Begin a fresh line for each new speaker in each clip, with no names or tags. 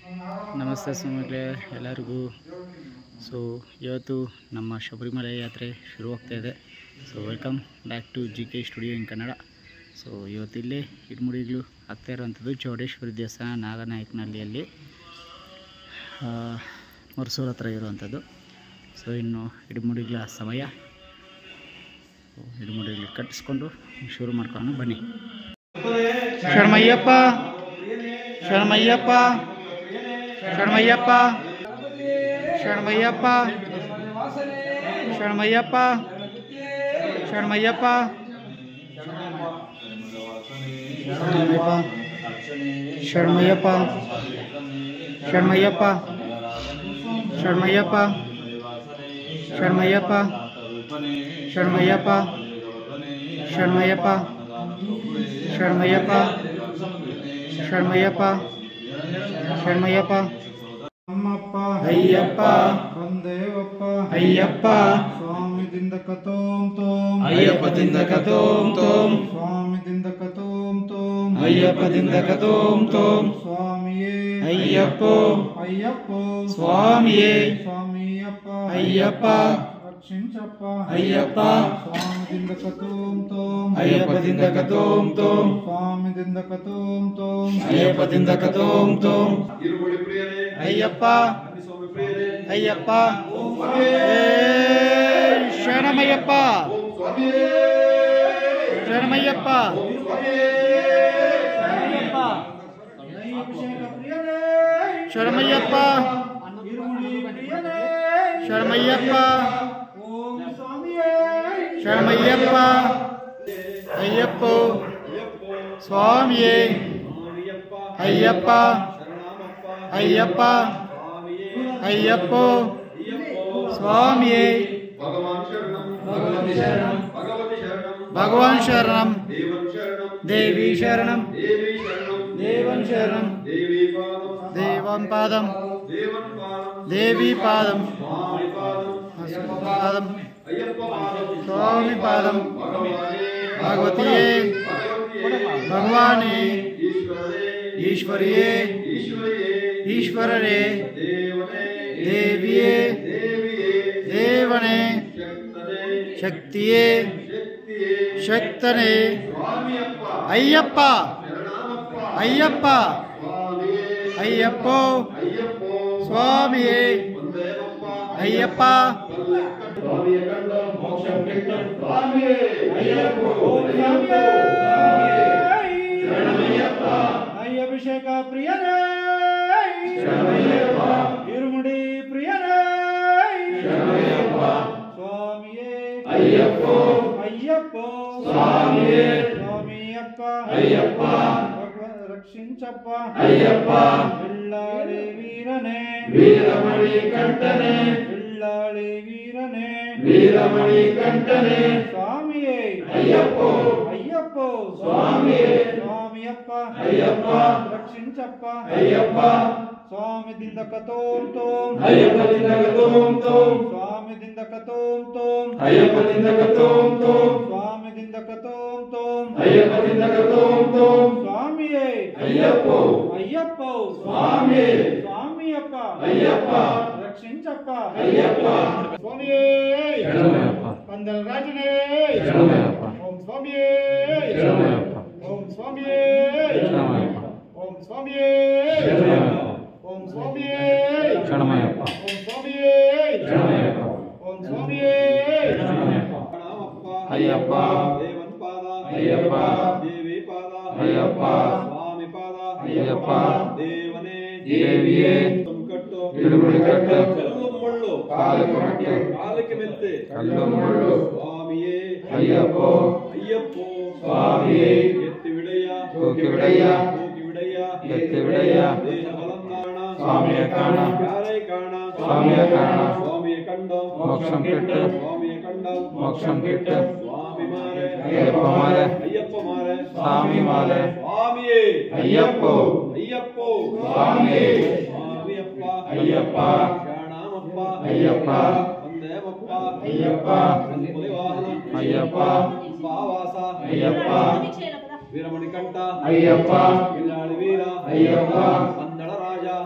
ನಮಸ್ತೆ ಸ್ವಾಮಿಗಳೇ ಎಲ್ಲರಿಗೂ. ಸೊ ಇವತ್ತು ನಮ್ಮ ಶಬರಿಮಲೆ ಯಾತ್ರೆ ಶುರುವಾಗ್ತಾ ಇದೆ. So welcome back to GK studio in Kannada. So ಇವತ್ತಿಲ್ಲೇ ಇಡಮುಡಿಗಳು ಆಗ್ತಾ ಇರೋವಂಥದ್ದು ಚೌಡೇಶ್ವರಿ ದೇವಸ್ಥಾನ ನಾಗನಾಯಕನಹಳ್ಳಿಯಲ್ಲಿ ಮರ್ಸೂರು ಹತ್ರ ಇರುವಂಥದ್ದು. ಸೊ ಇನ್ನು ಇಡಮುಡಿಗಳ ಸಮಯ. ಇಡಮುಡಿಗಳು ಕಟ್ಟಿಸ್ಕೊಂಡು ಶುರು ಮಾಡ್ಕೊಳ್ಳೋಣ ಬನ್ನಿ. ಶರಣಮಯ್ಯಪ್ಪ ಶರಣಮಯ್ಯಪ್ಪ ಶರಣಮಯ್ಯಪ್ಪ ಶರಣಮಯ್ಯಪ್ಪ ಶರಣಮಯ್ಯಪ್ಪ ಶರಣಮಯ್ಯಪ್ಪ ಶರಣಮಯ್ಯಪ್ಪ ಶರಣಮಯ್ಯಪ್ಪ ಶರಣಮಯ್ಯಪ್ಪ ಶರಣಮಯ್ಯಪ್ಪ ಶರಣಮಯ್ಯಪ್ಪ ಶರಣಮಯ್ಯಪ್ಪ ಶರಣಮಯ್ಯಪ್ಪ ಶರಣಮಯ್ಯಪ್ಪ ಶರಣಮಯ್ಯಪ್ಪ
ನಮ್ಮಪ್ಪ
ಅಯ್ಯಪ್ಪ
ಬಂದೇವಪ್ಪ
ಅಯ್ಯಪ್ಪ
ಸ್ವಾಮಿದಿಂದ ಕತೋಂ ತೋಂ
ಅಯ್ಯಪ್ಪದಿಂದ ಕತೋಂ ತೋಂ
ಸ್ವಾಮಿದಿಂದ ಕತೋಂ ತೋಂ
ಅಯ್ಯಪ್ಪದಿಂದ ಕತೋಂ ತೋಂ
ಸ್ವಾಮಿಯೇ
ಅಯ್ಯಪ್ಪೋ
ಅಯ್ಯಪ್ಪೋ
ಸ್ವಾಮಿಯೇ
ಸ್ವಾಮಿಯಪ್ಪ
ಅಯ್ಯಪ್ಪ
ರಕ್ಷಿಂಚಪ್ಪ
ಅಯ್ಯಪ್ಪ
ಸ್ವಾಮಿದಿಂದ ಕತೋಂ ತೋಂ
ಅಯ್ಯಪ್ಪದಿಂದ ಕತೋಂ ತೋಂ
ಸ್ವಾಮಿದಿಂದ ಕತೋಂ ತೋಂ
ಅಯ್ಯಪ್ಪದಿಂದ ಕತೋಂ ತೋಂ ಅಯ್ಯಪ್ಪ ಅಯ್ಯಪ್ಪ ಶರಣಮಯ್ಯಪ್ಪ ಶರಣಮಯ್ಯಪ್ಪ ಶರಣಮಯ್ಯಪ್ಪ ಶರಣಮಯ್ಯಪ್ಪ
ಓಂ ಸ್ವಾಮಿಯೇ
ಶರಣಮಯ್ಯಪ್ಪ ಅಯ್ಯಪ್ಪ ಸ್ವಾಮಿಯೇ ಅಯ್ಯಪ್ಪ ಅಯ್ಯಪ್ಪ ಅಯ್ಯಪ್ಪ ಸ್ವಾಮಿಯೇ ಭಗವಾನ್ ಶರಣಂ ದೇವಿ ಶರಣಂ ದೇವನ್ ಶರಣಂ ದೇವಂ ಪಾದಂ ದೇವಿ ಪಾದಂ ಪಾದಂ ಸ್ವಾಮಿ ಪಾದಂ ಭಗವತಿಯೇ ಭಗವಾನೇ ಈಶ್ವರಿಯೇ ಈಶ್ವರರೇ ದೇವಿಯೇ ದೇವನೇ ಶಕ್ತಿಯೇ ಶಕ್ತನೇ ಅಯ್ಯಪ್ಪ ಅಯ್ಯಪ್ಪ ಅಯ್ಯಪ್ಪ ಸ್ವಾಮಿಯೇ ಅಯ್ಯಪ್ಪ
ಅಯ್ಯಭಿಷೇಕ ಪ್ರಿಯನೇ ಇರುಮುಡಿ ಪ್ರಿಯನೇ ಸ್ವಾಮಿಯೇ ಅಯ್ಯಪ್ಪ ಅಯ್ಯಪ್ಪ ಸ್ವಾಮಿಯೇ ಸ್ವಾಮಿಯಪ್ಪ ಅಯ್ಯಪ್ಪ ರಕ್ಷಿಂಚಪ್ಪ ಅಯ್ಯಪ್ಪ ಎಳ್ಳಾಳಿ ವೀರನೇ ವೀರಮಣಿ ಕಂಠನೇ ಎಳ್ಳಾಳಿ ವೀರನೇ ವೀರಮಣಿ ಕಂಠನೇ ಸ್ವಾಮಿಯೇ ಅಯ್ಯಪ್ಪ ಅಯ್ಯಪ್ಪ ಸ್ವಾಮಿಯೇ ಸ್ವಾಮಿಯಪ್ಪ ಅಯ್ಯಪ್ಪ ರಕ್ಷಿಂಚಪ್ಪ ಅಯ್ಯಪ್ಪ ಸ್ವಾಮಿದಿಂದ ಕತೋಂ ತೋಂ ಅಯ್ಯಪ್ಪದಿಂದ ಕತೋಂ ತೋಂ ಸ್ವಾಮಿದಿಂದ ಕತೋಂ ತೋಂ ಅಯ್ಯಪ್ಪದಿಂದ ಕತೋಂ ತೋಂ ಸ್ವಾಮಿದಿಂದ ಕತೋಂ ತೋಂ ಅಯ್ಯಪ್ಪದಿಂದ ಕತೋಂ ತೋಂ ಸ್ವಾಮಿಯೇ ಅಯ್ಯಪ್ಪ ಅಯ್ಯಪ್ಪ ಸ್ವಾಮಿಯೇ ಸ್ವಾಮಿಯಪ್ಪ ಅಯ್ಯಪ್ಪ ರಕ್ಷಿಂಚಪ್ಪ ಅಯ್ಯಪ್ಪ ಸ್ವಾಮಿಯೇ
ಶರಣಮಯ್ಯಪ್ಪ
ಪಂದಲ ರಾಜನೇ
ಶರಣಮಯ್ಯಪ್ಪ
ಓಂ ಸ್ವಾಮಿಯೇ
ಶರಣಮಯ್ಯಪ್ಪ
ಓಂ ಸ್ವಾಮಿಯೇ
ಶರಣಮಯ್ಯಪ್ಪ
ಓಂ ಸ್ವಾಮಿಯೇ
ಶರಣಮಯ್ಯಪ್ಪ
ಓಂ ಸ್ವಾಮಿಯೇ
ಶರಣಮಯ್ಯಪ್ಪ
ಓಂ ಸ್ವಾಮಿಯೇ
ಶರಣಮಯ್ಯಪ್ಪ
ಓಂ ಸ್ವಾಮಿಯೇ
ಶರಣಮಯ್ಯಪ್ಪ ಅಯ್ಯಪ್ಪ
ದೇವನ್ ಪಾದ
ಅಯ್ಯಪ್ಪ
ದೇವಿ ಪಾದ
ಅಯ್ಯಪ್ಪ
ಸ್ವಾಮಿ ಪಾದ
ಅಯ್ಯಪ್ಪ
ದೇವನೇ
ದೇವಿಯೇ
ಕಟ್ಟು
ಇಡುಮುಡಿ ಕಟ್ಟು
ಕಲ್ಲು ಮುಳ್ಳು
ಕಾಲಕ್ಕೆ ಕಟ್ಟು
ಕಾಲಕ್ಕೆ ಮೆತ್ತೆ
ಕಲ್ಲು ಮುಳ್ಳು
ಸ್ವಾಮಿಯೇ
ಅಯ್ಯಪ್ಪ
ಅಯ್ಯಪ್ಪ
ಸ್ವಾಮಿಯೇ
ಎತ್ತಿ ವಿಡಯ್ಯ
ತೂಕಿ ವಿಡಯ್ಯ
ಹೋಗಿ ವಿಡಯ್ಯ
ಎತ್ತಿ ವಿಡಯ್ಯ
ದೇಹ ಬಲಂದಾಣ
ಸ್ವಾಮಿಯ ಕಾಣ
ಯಾರೇ ಕಾಣ
ಸ್ವಾಮಿಯ ಕಾಣ
ಸ್ವಾಮಿಯ ಕಂಡ
ಮೋಕ್ಷಂ ಕೆಟ್ಟು
ಸ್ವಾಮಿಯ ಕಂಡ
ಮೋಕ್ಷಂ ಕೆಟ್ಟು
ಸ್ವಾಮಿ ಮಾರೆ
ಅಯ್ಯಪ್ಪ ಮಾಲೆ
ಅಯ್ಯಪ್ಪ ಮಾರೆ
ಸ್ವಾಮಿ ಮಾಲೆ
ಸ್ವಾಮಿಯೇ
ಅಯ್ಯಪ್ಪ
ಅಯ್ಯಪ್ಪ
ಸ್ವಾಮಿಯೇ
ಸ್ವಾಮಿಯಪ್ಪ
ಅಯ್ಯಪ್ಪ
ಶರಣಮಪ್ಪ
ಅಯ್ಯಪ್ಪ
ವಂದೇಮಪ್ಪ
ಅಯ್ಯಪ್ಪ
ಮುಲಿವಾಹನ
ಅಯ್ಯಪ್ಪ
ಭಾವಾಸ
ಅಯ್ಯಪ್ಪ
ವೀರಮಣಿಕಂಠ
ಅಯ್ಯಪ್ಪ
ಕಿಲ್ಲಾಳಿ ವೀರ
ಅಯ್ಯಪ್ಪ
ಅಂದಳ ರಾಜ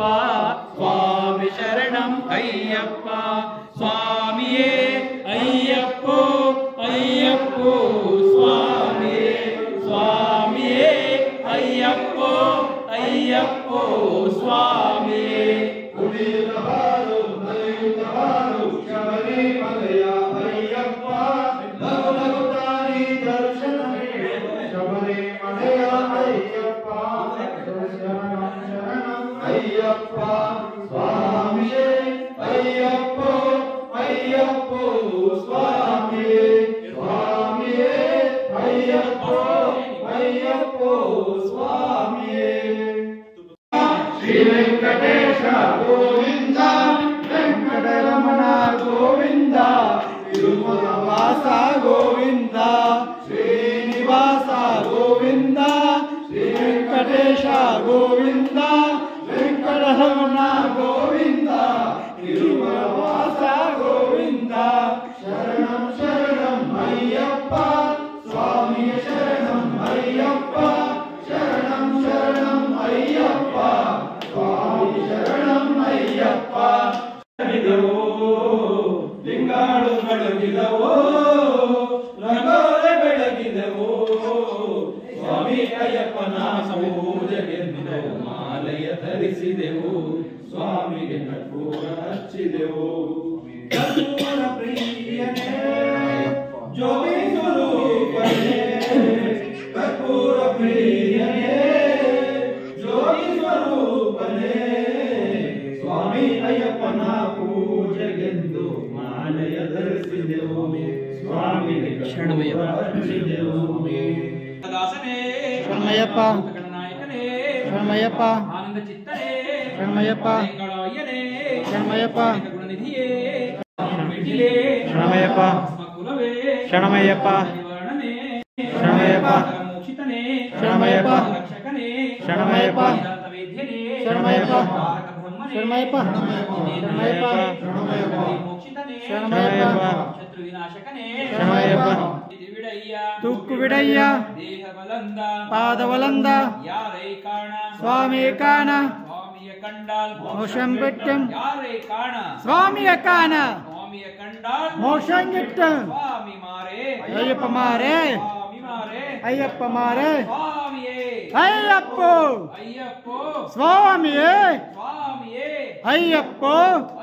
ಸ್ವಾಮಿ ಶರಣಂ ಅಯ್ಯಪ್ಪ ಸ್ವಾಮಿಯೇ ಅಯ್ಯಪ್ಪೋ ಅಯ್ಯಪ್ಪೋ ಸ್ವಾಮಿಯೇ ಸ್ವಾಮಿಯೇ ಅಯ್ಯಪ್ಪೋ ಅಯ್ಯಪ್ಪೋ ಸ್ವಾಮಿಯೇ
ಕುಣಿಯುತ್ತ ಬಾರು ನಲಿಯುತ್ತ ಬಾರು ಶಬರಿಮಲೆಯ ಅಯ್ಯಪ್ಪ ನಗು ನಗುತ್ತಾನೆ ದರ್ಶನ ನೀಡು ಶಬರಿಮಲೆಯ ಅಯ್ಯಪ್ಪ ಶರಣಂ ಶರಣಂ ಅಯ್ಯಪ್ಪ ಸ್ವಾಮಿಯೇ ಅಯ್ಯಪ್ಪೋ ಅಯ್ಯಪ್ಪೋ ಸ್ವಾಮಿಯೇ ಸ್ವಾಮಿಯೇ ಅಯ್ಯಪ್ಪೋ ಅಯ್ಯಪ್ಪೋ ಸ್ವಾಮಿಯೇ ಶ್ರೀ ವೆಂಕಟೇಶ ಗೋವಿಂದ ವೆಂಕಟರಮಣ ಗೋವಿಂದ ತಿರುಮಲ ವಾಸ ಗೋವಿಂದ ಶ್ರೀನಿವಾಸ ಗೋವಿಂದ ಶ್ರೀ ವೆಂಕಟೇಶ ಗೋವಿಂದ ವೆಂಕಟರಮಣ ಗೋವಿಂದ ತಿರುಮಲ ವಾಸ ಗೋವಿಂದ ಶರಣಂ ಶರಣಂ ಅಯ್ಯಪ್ಪ ಸ್ವಾಮಿಯ ಶರಣಂ ಅಯ್ಯಪ್ಪ ಶರಣಂ ಶರಣಂ ಅಯ್ಯಪ್ಪ ಸ್ವಾಮಿ ಶರಣಂ ಅಯ್ಯಪ್ಪ ಲಿಂಗಾಳು ಬೆಳಗಿದವೋ ರಂಗೋಲೆ ಬೆಳಗಿದವೋ ಸ್ವಾಮಿ ಅಯ್ಯಪ್ಪನ ಪೂಜೆಗೆಂದೆವು ಮಾಲೆಯ ಧರಿಸಿದೆವು ಸ್ವಾಮಿಗೆ ಕರ್ಪೂರ ಹಚ್ಚಿದೆವು ಕರ್ಪೂರ ಪ್ರಿಯನೇ ಜ್ಯೋತಿ ಸ್ವರೂಪನೇ ಕರ್ಪೂರ ಪ್ರಿಯನೇ ಜ್ಯೋತಿ ಸ್ವರೂಪನೇ ಸ್ವಾಮಿ ಅಯ್ಯಪ್ಪನ ಪೂಜೆಗೆಂದು ಮಾಲೆಯ ಧರಿಸಿದೆವು ಸ್ವಾಮಿಗೆ ಶರಣಮಯ್ಯಪ್ಪ
ದಾಸನೇ
ಶರಣಮಯ್ಯಪ್ಪ
ಗಣನಾಯಕನೇ
ಶರಣಮಯ್ಯಪ್ಪ
ಆನಂದ ಚಿತ್ತನೇ
ಶರಣಮಯ್ಯಪ್ಪ
ವೆಂಕಟಯ್ಯನೇ
ಶರಣಮಯ್ಯಪ್ಪ
ಗುಣನಿಧಿಯೇ ಮೆಟ್ಟಿಲೇ
ಶರಣಮಯ್ಯಪ್ಪ
ಕುಲವೇ
ಶರಣಮಯ್ಯಪ್ಪ
ನಿವಾರಣನೇ
ಶರಣಮಯ್ಯಪ್ಪ
ಮೋಕ್ಷಿತನೇ
ಶರಣಮಯ್ಯಪ್ಪ
ರಕ್ಷಕನೇ
ಶರಣಮಯ್ಯಪ್ಪ
ವೇದ್ಯನೇ
ಶರಣಮಯ್ಯಪ್ಪ
ಶರಣಮಯ್ಯಪ್ಪ
ಶರಣಮಯ್ಯಪ್ಪ
ಮೋಕ್ಷಿತನೇ
ಶರಣಮಯ್ಯಪ್ಪ
ಶತ್ರು ವಿನಾಶಕನೇ
ಶರಣಮಯ್ಯಪ್ಪ
ತಿರುವಿಡಯ್ಯ
ತುಕ್ಕು ವಿಡಯ್ಯ
ದೇಹ ಬಲಂದ
ಪಾದವಲಂದ
ಯಾರೈ ಕಾಣ
ಸ್ವಾಮಿ ಕಾಣ
ಸ್ವಾಮಿಯ ಕಂಡಾಲ್
ಮೋಕ್ಷಂ ಬಿಟ್ಟಂ
ಯಾರೈ ಕಾಣ
ಸ್ವಾಮಿಯ ಕಾಣ
ಸ್ವಾಮಿಯ ಕಂಡಾಲ್
ಮೋಕ್ಷಂ ಗಿಟ್ಟಂ
ಸ್ವಾಮಿ ಮಾರೇ
ಅಯ್ಯಪ್ಪ ಮಾರೇ
ಸ್ವಾಮಿ ಮಾರೇ
ಅಯ್ಯಪ್ಪ ಮಾರೇ
ಸ್ವಾಮಿಯೇ
ಅಯ್ಯಪ್ಪೋ
ಅಯ್ಯಪ್ಪೋ
ಸ್ವಾಮಿಯೇ
ಸ್ವಾಮಿಯೇ
ಅಯ್ಯಪ್ಪೋ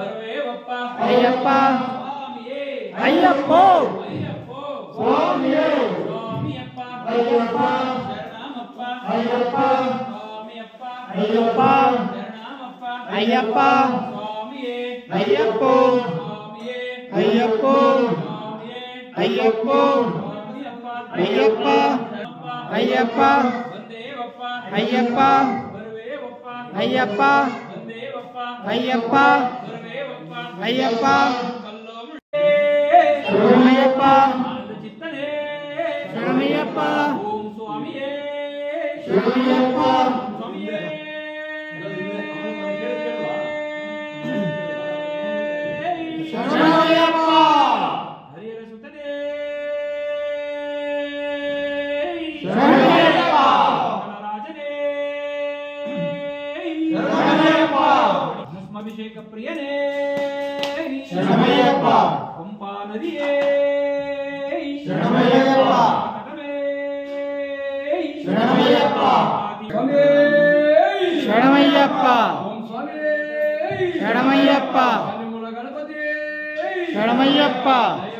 ಅರುವೇವಪ್ಪ
ಅಯ್ಯಪ್ಪ
ಸ್ವಾಮಿಯೇ
ಅಯ್ಯಪ್ಪೋ
ಅಯ್ಯಪ್ಪೋ
ಸ್ವಾಮಿಯೇ
ಸ್ವಾಮಿಯಪ್ಪ
ಅಯ್ಯಪ್ಪ
ಶರಣಮಪ್ಪ
ಅಯ್ಯಪ್ಪ
ಸ್ವಾಮಿಯಪ್ಪ
ಅಯ್ಯಪ್ಪ
ಶರಣಮಪ್ಪ
ಅಯ್ಯಪ್ಪ
ಸ್ವಾಮಿಯೇ
ಅಯ್ಯಪ್ಪೋ
ಸ್ವಾಮಿಯೇ
ಅಯ್ಯಪ್ಪೋ
ಸ್ವಾಮಿಯೇ
ಅಯ್ಯಪ್ಪೋ
ಸ್ವಾಮಿಯಪ್ಪ
ಅಯ್ಯಪ್ಪ ಅಯ್ಯಪ್ಪ
ಬಂದೇವಪ್ಪ
ಅಯ್ಯಪ್ಪ
ಬರುವೇವಪ್ಪ
ಅಯ್ಯಪ್ಪ
ಬಂದೇವಪ್ಪ
ಅಯ್ಯಪ್ಪ
ಬರುವೇವಪ್ಪ
ಅಯ್ಯಪ್ಪ
ಕಲ್ಲೋ
ಶರಣಮಯ್ಯಪ್ಪ
ಆನಂದ ಚಿತ್ತನೇ
ಶರಣಮಯ್ಯಪ್ಪ
ಓಂ ಸ್ವಾಮಿಯೇ
ಶರಣಮಯ್ಯಪ್ಪ
ಸ್ವಾಮಿಯೇ
ಶರಣಮಯ್ಯಪ್ಪ
ಹರಿಹರ ಸುತನೇ
ಶರಣಮಯ್ಯಪ್ಪ
ರಾಜನೇ
ಶರಣಮಯ್ಯಪ್ಪ
ಭಸ್ಮಾಭಿಷೇಕ ಪ್ರಿಯನೇ
ಶರಣಮಯ್ಯಪ್ಪ
ಪಂಪಾ ನದಿಯೇ
ಶರಣಮಯ್ಯಪ್ಪ ಶರಣಮಯ್ಯಪ್ಪ ಶರಣಮಯ್ಯಪ್ಪ
ಓಂ ಸ್ವಾಮಿ
ಶರಣಮಯ್ಯಪ್ಪ
ಮೂಲ ಗಣಪತಿ
ಶರಣಮಯ್ಯಪ್ಪ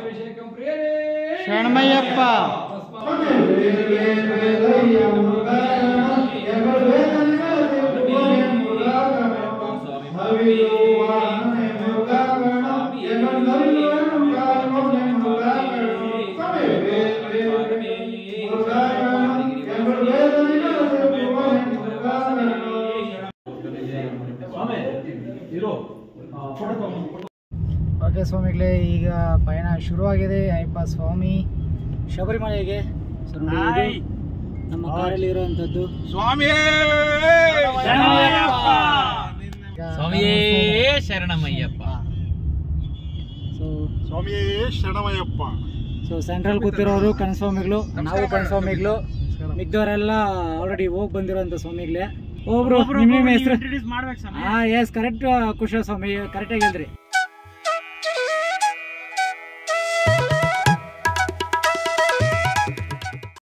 ಅಭಿಷೇಕ ಪ್ರಿಯನೇ
ಶರಣಮಯ್ಯಪ್ಪ ಓಕೆ ಸ್ವಾಮಿಗಳೇ, ಈಗ ಪಯಣ ಶುರುವಾಗಿದೆ. ಅಯ್ಯಪ್ಪ ಸ್ವಾಮಿ ಶಬರಿಮಲೆಗೆ. ಸೊ ನೋಡಿ, ಇದು ನಮ್ಮ ಕಾರಲ್ಲಿ ಇರುವಂತದ್ದು
ಸ್ವಾಮಿಯೇ
ಸ್ವಾಮಿಯೇ ಶರಣಮಯ್ಯಪ್ಪ.
ಸ್ವಾಮಿಯೇ ಶರಣಮಯ್ಯಪ್ಪ.
ಸೊ ಸೆಂಟ್ರಲ್ ಕೂತಿರೋರು ಕನಸ್ವಾಮಿಗಳು, ನಾವು ಕನಸ್ವಾಮಿಗಳು, ಮಿಗ್ದವರೆಲ್ಲ ಆಲ್ರೆಡಿ ಹೋಗಿ ಬಂದಿರೋಂಥ ಸ್ವಾಮಿಗಳೇ. ಒಬ್ರು ನಿಮ್ಮ ಹೆಸರು
ಇಂಟ್ರೊಡ್ಯೂಸ್ ಮಾಡ್ಬೇಕು ಸ್ವಾಮಿ.
ಎಸ್ ಕರೆಕ್ಟ್ ಕುಶಲ ಸ್ವಾಮಿ, ಕರೆಕ್ಟಾಗಿ ಹೇಳಿದ್ರಿ.